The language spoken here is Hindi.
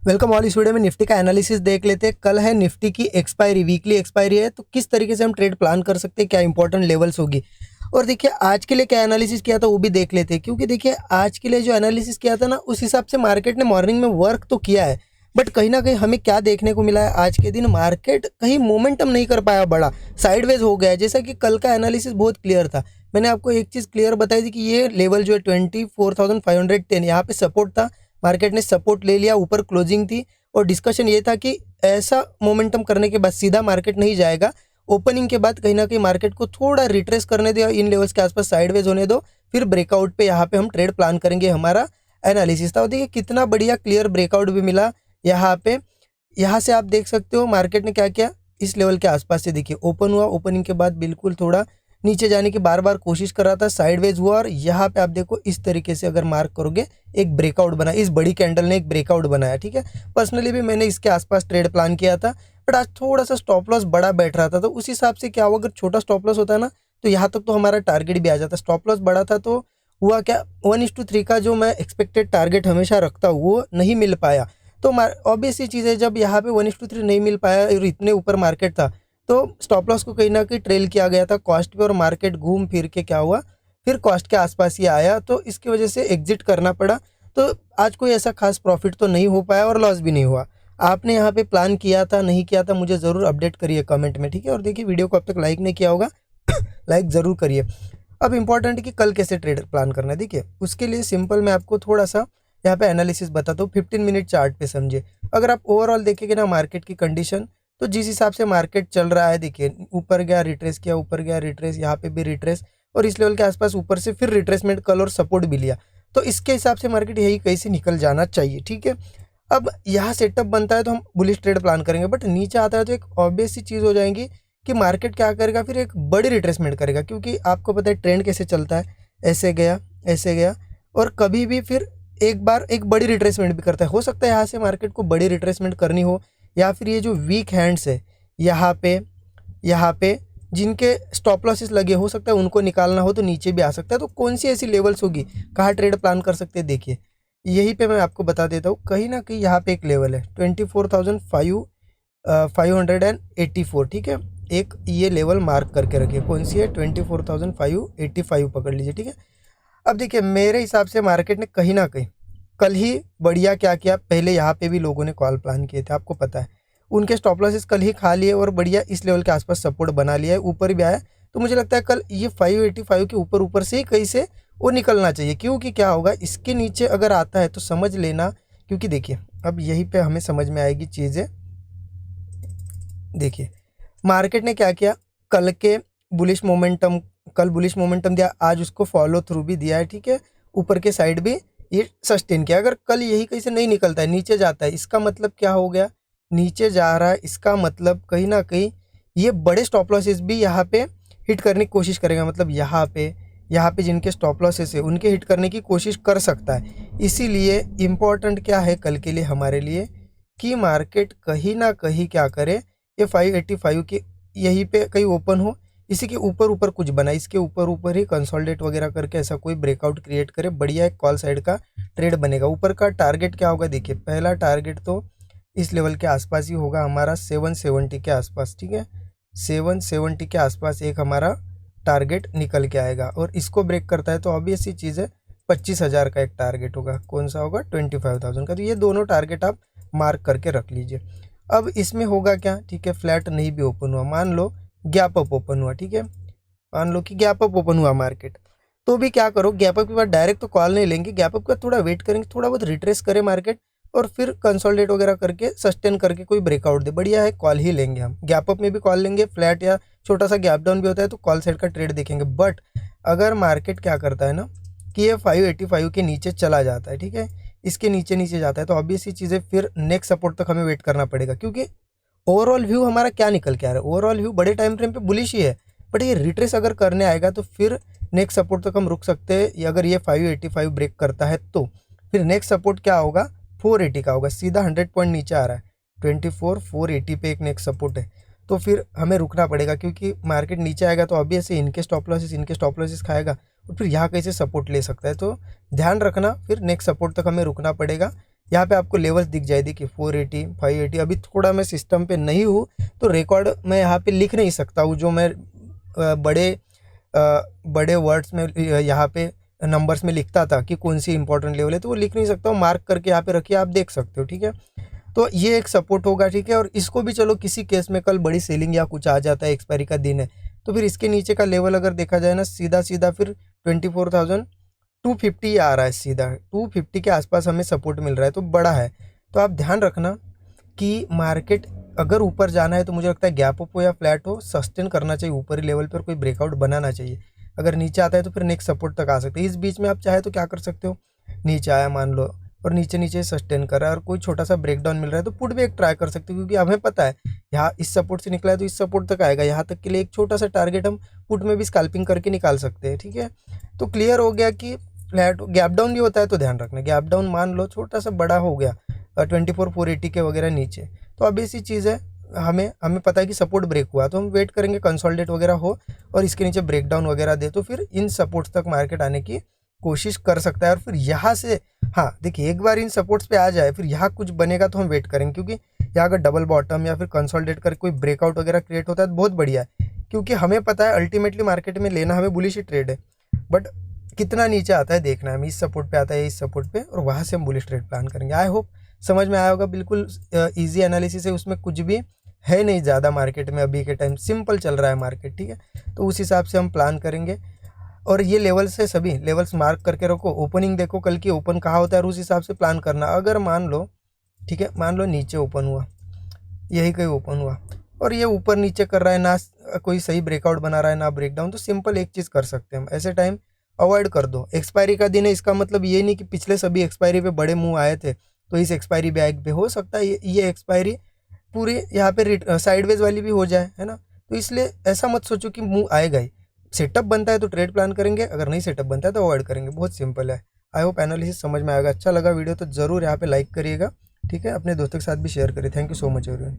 Welcome all. इस वीडियो में निफ्टी का एनालिसिस देख लेते हैं। कल है निफ्टी की एक्सपायरी, वीकली एक्सपायरी है, तो किस तरीके से हम ट्रेड प्लान कर सकते हैं, क्या इंपॉर्टेंट लेवल्स होगी। और देखिए आज के लिए क्या एनालिसिस किया था वो भी देख लेते हैं, क्योंकि देखिए आज के लिए जो एनालिसिस किया था ना उस हिसाब से मार्केट ने मॉर्निंग में वर्क तो किया है, बट कहीं ना कहीं हमें क्या देखने को मिला है, आज के दिन मार्केट कहीं मोमेंटम नहीं कर पाया, बड़ा साइडवेज हो गया है। जैसा कि कल का एनालिसिस बहुत क्लियर था, मैंने आपको एक चीज़ क्लियर बताई थी कि ये लेवल जो है 24,510 यहाँ पे सपोर्ट था, मार्केट ने सपोर्ट ले लिया, ऊपर क्लोजिंग थी। और डिस्कशन ये था कि ऐसा मोमेंटम करने के बाद सीधा मार्केट नहीं जाएगा, ओपनिंग के बाद कहीं ना कहीं मार्केट को थोड़ा रिट्रेस करने दो, इन लेवल्स के आसपास साइडवेज होने दो, फिर ब्रेकआउट पे यहाँ पे हम ट्रेड प्लान करेंगे। हमारा एनालिसिस था। और देखिए कितना बढ़िया क्लियर ब्रेकआउट भी मिला यहाँ पे। यहाँ से आप देख सकते हो मार्केट ने क्या किया, इस लेवल के आसपास से देखिए ओपन हुआ, ओपनिंग के बाद बिल्कुल थोड़ा नीचे जाने की बार बार कोशिश कर रहा था, साइडवेज हुआ, और यहाँ पे आप देखो इस तरीके से अगर मार्क करोगे एक ब्रेकआउट बना, इस बड़ी कैंडल ने एक ब्रेकआउट बनाया। ठीक है, पर्सनली भी मैंने इसके आसपास ट्रेड प्लान किया था, बट आज थोड़ा सा स्टॉप लॉस बड़ा बैठ रहा था, तो उस हिसाब से क्या हुआ, अगर छोटा स्टॉप लॉस होता है ना तो यहाँ तक तो हमारा टारगेट भी आ जाता। स्टॉप लॉस बड़ा था तो हुआ क्या, 1:3 का जो मैं एक्सपेक्टेड टारगेट हमेशा रखता हूँ वो नहीं मिल पाया। तो ऑब्वियस ही चीज़ है, जब यहाँ पे 1:3 नहीं मिल पाया और इतने ऊपर मार्केट था तो स्टॉप लॉस को कहीं ना कहीं ट्रेल किया गया था कॉस्ट पे, और मार्केट घूम फिर के क्या हुआ, फिर कॉस्ट के आसपास ही आया, तो इसकी वजह से एग्जिट करना पड़ा। तो आज कोई ऐसा खास प्रॉफिट तो नहीं हो पाया और लॉस भी नहीं हुआ। आपने यहाँ पे प्लान किया था नहीं किया था मुझे ज़रूर अपडेट करिए कमेंट में। ठीक है, और देखिए वीडियो को अब तक लाइक नहीं किया होगा लाइक ज़रूर करिए। अब इंपॉर्टेंट है कि कल कैसे ट्रेड प्लान करना है। देखिए उसके लिए सिंपल मैं आपको थोड़ा सा यहाँ पे एनालिसिस बताता हूँ, 15 मिनट चार्ट पे समझे। अगर आप ओवरऑल देखेंगे ना मार्केट की कंडीशन, तो जिस हिसाब से मार्केट चल रहा है, देखिए ऊपर गया रिट्रेस किया, ऊपर गया रिट्रेस, यहाँ पे भी रिट्रेस, और इस लेवल के आसपास ऊपर से फिर रिट्रेसमेंट कल और सपोर्ट भी लिया, तो इसके हिसाब से मार्केट यही कहीं से निकल जाना चाहिए। ठीक है, अब यहाँ सेटअप बनता है तो हम बुलिश ट्रेड प्लान करेंगे, बट नीचे आता है तो एक ऑब्वियस सी चीज़ हो जाएगी कि मार्केट क्या करेगा, फिर एक बड़ी रिट्रेसमेंट करेगा, क्योंकि आपको पता है ट्रेंड कैसे चलता है, ऐसे गया ऐसे गया, और कभी भी फिर एक बार एक बड़ी रिट्रेसमेंट भी करता है। हो सकता है यहाँ से मार्केट को बड़ी रिट्रेसमेंट करनी हो, या फिर ये जो वीक हैंड्स है यहाँ पे जिनके स्टॉप लॉसेस लगे हो सकता है उनको निकालना हो तो नीचे भी आ सकता है। तो कौन सी ऐसी लेवल्स होगी, कहाँ ट्रेड प्लान कर सकते हैं, देखिए यहीं पे मैं आपको बता देता हूँ। कहीं ना कहीं यहाँ पे एक लेवल है 24,584। ठीक है, एक ये लेवल मार्क करके रखिए, कौन सी है, 24,585 पकड़ लीजिए। ठीक है, अब देखिए मेरे हिसाब से मार्केट ने कहीं ना कहीं कल ही बढ़िया क्या किया, पहले यहाँ पे भी लोगों ने कॉल प्लान किए थे, आपको पता है, उनके स्टॉप लॉसेस कल ही खा लिए और बढ़िया इस लेवल के आसपास सपोर्ट बना लिया है, ऊपर भी आया। तो मुझे लगता है कल ये 585 के ऊपर ऊपर से ही कहीं से वो निकलना चाहिए, क्योंकि क्या होगा इसके नीचे अगर आता है तो समझ लेना, क्योंकि देखिए अब यहीं पे हमें समझ में आएगी चीज़ें। देखिए मार्केट ने क्या किया, कल के बुलिश मोमेंटम, कल बुलिश मोमेंटम दिया, आज उसको फॉलो थ्रू भी दिया है। ठीक है, ऊपर के साइड भी ये सस्टेन किया। अगर कल यही कहीं से नहीं निकलता है, नीचे जाता है, इसका मतलब क्या हो गया, नीचे जा रहा है, इसका मतलब कहीं ना कहीं ये बड़े स्टॉप लॉसेस भी यहाँ पे हिट करने की कोशिश करेगा, मतलब यहाँ पे जिनके स्टॉप लॉसेस है उनके हिट करने की कोशिश कर सकता है। इसीलिए इम्पॉर्टेंट क्या है कल के लिए हमारे लिए, कि मार्केट कहीं ना कहीं क्या करे, ये 585 के यहीं पे कहीं ओपन हो, इसी के ऊपर ऊपर कुछ बना, इसके ऊपर ऊपर ही कंसोलिडेट वगैरह करके ऐसा कोई ब्रेकआउट क्रिएट करे, बढ़िया एक कॉल साइड का ट्रेड बनेगा। ऊपर का टारगेट क्या होगा, देखिए पहला टारगेट तो इस लेवल के आसपास ही होगा हमारा, 770 के आसपास। ठीक है, 770 के आसपास एक हमारा टारगेट निकल के आएगा, और इसको ब्रेक करता है तो ऑब्वियस सी चीज़ है 25,000 का एक टारगेट होगा, कौन सा होगा, 25,000 का। तो ये दोनों टारगेट आप मार्क करके रख लीजिए। अब इसमें होगा क्या, ठीक है, फ्लैट नहीं भी ओपन हुआ, मान लो गैप अप ओपन हुआ, ठीक है, मान लो कि गैप अप ओपन हुआ मार्केट, तो भी क्या करो, गैप अप के बाद डायरेक्ट तो कॉल नहीं लेंगे, गैप अप का थोड़ा वेट करेंगे, थोड़ा बहुत रिट्रेस करे मार्केट, और फिर कंसोलिडेट वगैरह करके सस्टेन करके कोई ब्रेकआउट दे, बढ़िया है, कॉल ही लेंगे हम। गैप अप में भी कॉल लेंगे, फ्लैट या छोटा सा गैप डाउन भी होता है तो कॉल साइड का ट्रेड देखेंगे। बट अगर मार्केट क्या करता है ना कि ये 585 के नीचे चला जाता है, ठीक है, इसके नीचे नीचे जाता है, तो ऑब्वियस ही चीज़ें फिर नेक्स्ट सपोर्ट तक हमें वेट करना पड़ेगा, क्योंकि ओवरऑल व्यू हमारा क्या निकल के आ रहा है, ओवरऑल व्यू बड़े टाइम फ्रेम पे बुलिश ही है, बट ये रिट्रेस अगर करने आएगा तो फिर नेक्स्ट सपोर्ट तक हम रुक सकते हैं। अगर ये 585 ब्रेक करता है तो फिर नेक्स्ट सपोर्ट क्या होगा, 480 का होगा, सीधा 100 पॉइंट नीचे आ रहा है, 24,480 पे एक नेक्स्ट सपोर्ट है, तो फिर हमें रुकना पड़ेगा, क्योंकि मार्केट नीचे आएगा तो ऑब्वियस इनके स्टॉप लॉसेस खाएगा, और फिर यहाँ कैसे सपोर्ट ले सकता है, तो ध्यान रखना, फिर नेक्स्ट सपोर्ट तक हमें रुकना पड़ेगा। यहाँ पे आपको लेवल्स दिख जाए, देखिए 480 580। अभी थोड़ा मैं सिस्टम पे नहीं हूँ तो रिकॉर्ड मैं यहाँ पे लिख नहीं सकता हूँ, जो मैं बड़े वर्ड्स में यहाँ पे नंबर्स में लिखता था कि कौन सी इंपॉर्टेंट लेवल है, तो वो लिख नहीं सकता हूँ। मार्क करके यहाँ पे रखिए, आप देख सकते हो, ठीक है। तो ये एक सपोर्ट होगा, ठीक है। और इसको भी चलो किसी केस में कल बड़ी सेलिंग या कुछ आ जाता है, एक्सपायरी का दिन है, तो फिर इसके नीचे का लेवल अगर देखा जाए ना, सीधा सीधा फिर 24,250 आ रहा है, सीधा 250 के आसपास हमें सपोर्ट मिल रहा है, तो बड़ा है। तो आप ध्यान रखना कि मार्केट अगर ऊपर जाना है तो मुझे लगता है गैप अप हो या फ्लैट हो, सस्टेन करना चाहिए ऊपरी लेवल पर, कोई ब्रेकआउट बनाना चाहिए। अगर नीचे आता है तो फिर नेक्स्ट सपोर्ट तक आ सकते हैं। इस बीच में आप चाहे तो क्या कर सकते हो, नीचे आया मान लो और नीचे नीचे सस्टेन कर रहा है और कोई छोटा सा ब्रेकडाउन मिल रहा है, तो पुट भी एक ट्राई कर सकते हो, क्योंकि हमें पता है यहाँ इस सपोर्ट से निकला है तो इस सपोर्ट तक आएगा। यहाँ तक के लिए एक छोटा सा टारगेट हम पुट में भी स्कैल्पिंग करके निकाल सकते हैं, ठीक है। तो क्लियर हो गया कि फ्लैट गैप डाउन भी होता है, तो ध्यान रखना गैप डाउन मान लो छोटा सा बड़ा हो गया 24,480 के वगैरह नीचे, तो अब ऐसी चीज़ है, हमें हमें पता है कि सपोर्ट ब्रेक हुआ, तो हम वेट करेंगे कंसोलिडेट वगैरह हो और इसके नीचे ब्रेकडाउन वगैरह दे, तो फिर इन सपोर्ट्स तक मार्केट आने की कोशिश कर सकता है। और फिर यहाँ से हाँ देखिए, एक बार इन सपोर्ट्स पे आ जाए फिर यहाँ कुछ बनेगा तो हम वेट करेंगे, क्योंकि यहाँ अगर डबल बॉटम या फिर कंसोलिडेट कर कोई ब्रेकआउट वगैरह क्रिएट होता है तो बहुत बढ़िया है, क्योंकि हमें पता है अल्टीमेटली मार्केट में लेना हमें बुलिश ही ट्रेड है। बट कितना नीचे आता है देखना है, हमें इस सपोर्ट पे आता है, इस सपोर्ट पे, और वहाँ से हम बुलिश ट्रेड प्लान करेंगे। आई होप समझ में आया होगा, बिल्कुल ईजी एनालिसिस है, उसमें कुछ भी है नहीं ज़्यादा। मार्केट में अभी के टाइम सिंपल चल रहा है मार्केट, ठीक है। तो उस हिसाब से हम प्लान करेंगे और ये लेवल्स है, सभी लेवल्स मार्क करके रखो। ओपनिंग देखो कल की ओपन कहाँ होता है और उस हिसाब से प्लान करना। अगर मान लो, ठीक है, मान लो नीचे ओपन हुआ, यही कहीं ओपन हुआ और ये ऊपर नीचे कर रहा है, ना कोई सही ब्रेकआउट बना रहा है ना ब्रेकडाउन, तो सिंपल एक चीज़ कर सकते हैं हम, ऐसे टाइम अवॉइड कर दो। एक्सपायरी का दिन है, इसका मतलब ये नहीं कि पिछले सभी एक्सपायरी पे बड़े मूव आए थे तो इस एक्सपायरी बैग पे हो सकता है ये एक्सपायरी पूरी यहाँ पे साइडवेज वाली भी हो जाए, है ना। तो इसलिए ऐसा मत सोचो कि मूव आएगा ही। सेटअप बनता है तो ट्रेड प्लान करेंगे, अगर नहीं सेटअप बनता है तो अवॉइड करेंगे, बहुत सिंपल है। आई होप एनालिसिस समझ में आएगा। अच्छा लगा वीडियो तो ज़रूर यहाँ पे लाइक करिएगा, ठीक है। अपने दोस्तों के साथ भी शेयर करिए। Thank you so much everyone.